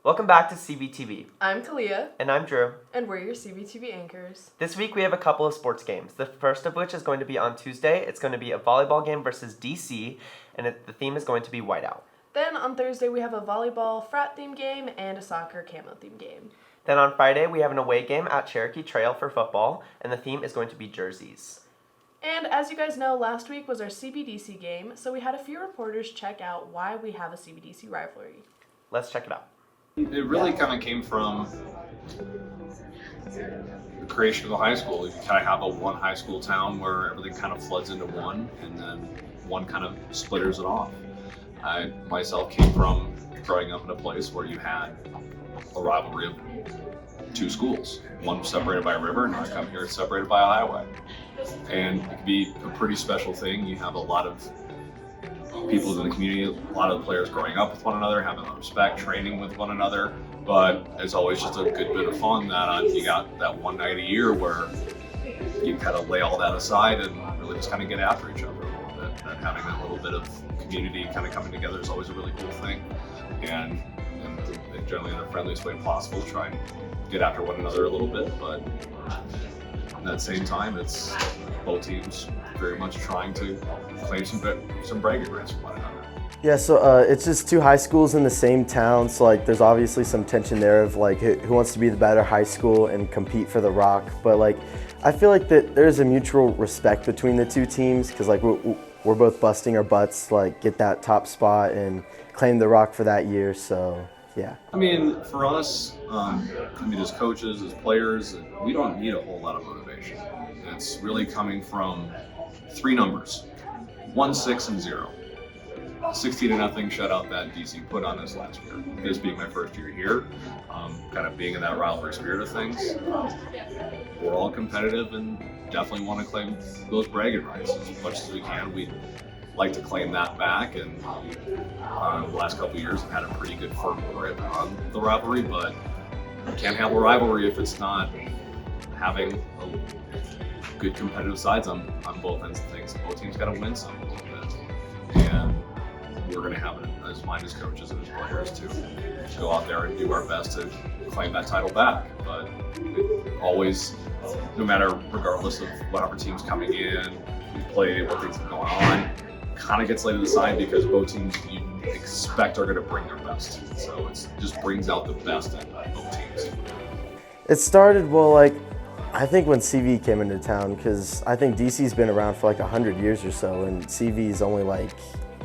Welcome back to CVTV. I'm Kalia. And I'm Drew. And we're your CVTV anchors. This week we have a couple of sports games. The first of which is going to be on Tuesday. It's going to be a volleyball game versus DC, and the theme is going to be whiteout. Then on Thursday we have a volleyball frat theme game and a soccer camo theme game. Then on Friday we have an away game at Cherokee Trail for football, and the theme is going to be jerseys. And as you guys know, last week was our CBDC game, so we had a few reporters check out why we have a CBDC rivalry. Let's check it out. It really kind of came from the creation of the high school. You kind of have a one high school town where everything kind of floods into one, and then one kind of splitters it off. I myself came from growing up in a place where you had a rivalry of two schools. One separated by a river, and I come here, it's separated by a highway. And it can be a pretty special thing. You have a lot of people in the community, a lot of the players growing up with one another, having respect, training with one another, but it's always just a good bit of fun that you got that one night a year where you kind of lay all that aside and really just kind of get after each other a little bit. And having that little bit of community kind of coming together is always a really cool thing. And generally in the friendliest way possible, try and get after one another a little bit, but at that same time, it's both teams very much trying to claim some bragging rights from one another. Yeah, so it's just two high schools in the same town, so like there's obviously some tension there of like who wants to be the better high school and compete for the rock, but like I feel like that there's a mutual respect between the two teams because like we're both busting our butts to like get that top spot and claim the rock for that year, so yeah. I mean, for us, as coaches, as players, we don't need a whole lot of motivation. It's really coming from three numbers: 1, 6, and 0. 16-0 shutout that DC put on us last year. This being my first year here, kind of being in that rivalry spirit of things, we're all competitive and definitely want to claim those bragging rights as much as we can. We'd like to claim that back, and the last couple of years have had a pretty good firm grip on the rivalry, but you can't have a rivalry if it's not having good competitive sides on both ends of things. Both teams got to win some a little bit, and we're going to have it as mind as coaches and as players to go out there and do our best to claim that title back. But always, no matter, regardless of whatever team's coming in, we play, what things are going on, kind of gets laid to the side because both teams you expect are going to bring their best. So it just brings out the best in both teams. It started, well, like, I think when CV came into town, because I think DC's been around for like 100 years or so, and CV is only like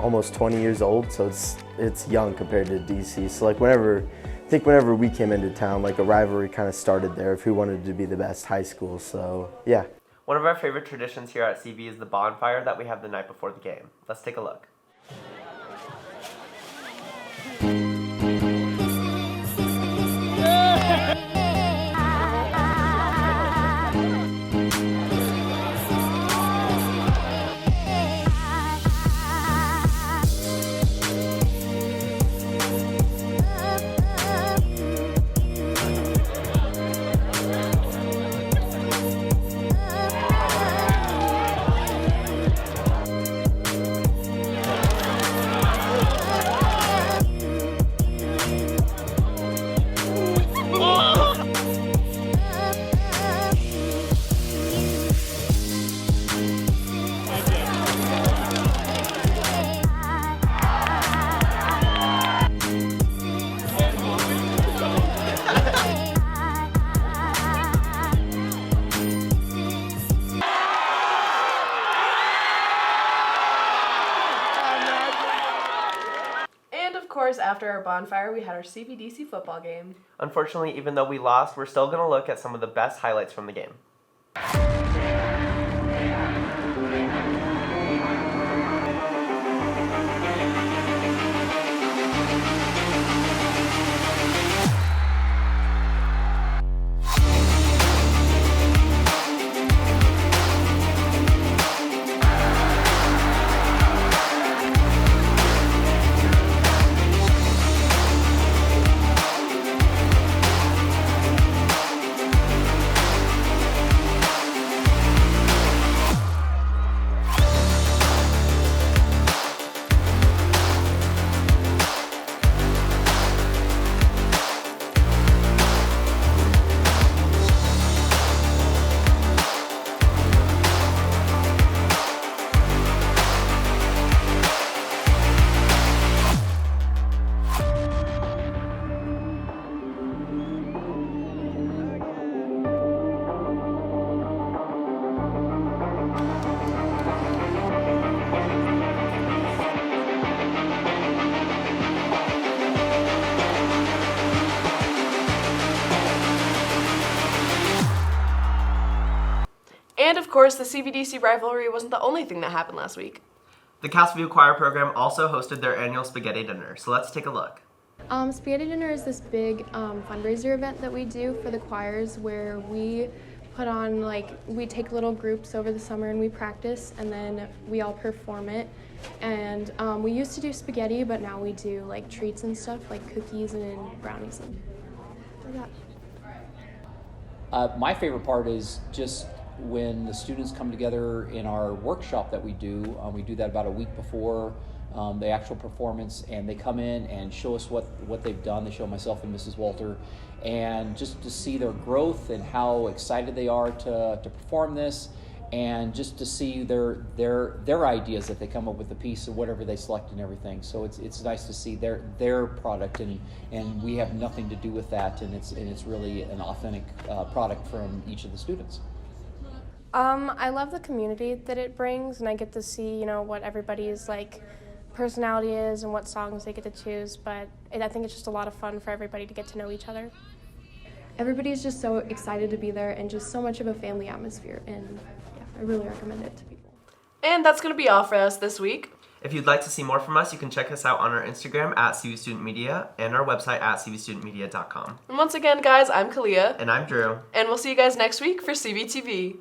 almost 20 years old, so it's young compared to DC. So like whenever we came into town, like a rivalry kind of started there of who wanted to be the best high school, so yeah. One of our favorite traditions here at CV is the bonfire that we have the night before the game. Let's take a look. Of course, after our bonfire, we had our CBDC football game. Unfortunately, even though we lost, we're still going to look at some of the best highlights from the game. of course, the CVDC rivalry wasn't the only thing that happened last week. The Castleview Choir program also hosted their annual spaghetti dinner, so let's take a look. Spaghetti dinner is this big fundraiser event that we do for the choirs where we put on, we take little groups over the summer and we practice, and then we all perform it. And we used to do spaghetti, but now we do treats and stuff, like cookies and brownies and that. My favorite part is just when the students come together in our workshop that we do. We do that about a week before the actual performance, and they come in and show us what they've done. They show myself and Mrs. Walter, and just to see their growth and how excited they are to perform this, and just to see their ideas that they come up with the piece of whatever they select and everything. So it's nice to see their product, and we have nothing to do with that, and it's really an authentic product from each of the students. I love the community that it brings, and I get to see, what everybody's personality is and what songs they get to choose, but I think it's just a lot of fun for everybody to get to know each other. Everybody's just so excited to be there and just so much of a family atmosphere, and yeah, I really recommend it to people. And that's going to be all for us this week. If you'd like to see more from us, you can check us out on our Instagram at CV Student Media and our website at cvstudentmedia.com. And once again, guys, I'm Kalia. And I'm Drew. And we'll see you guys next week for CVTV.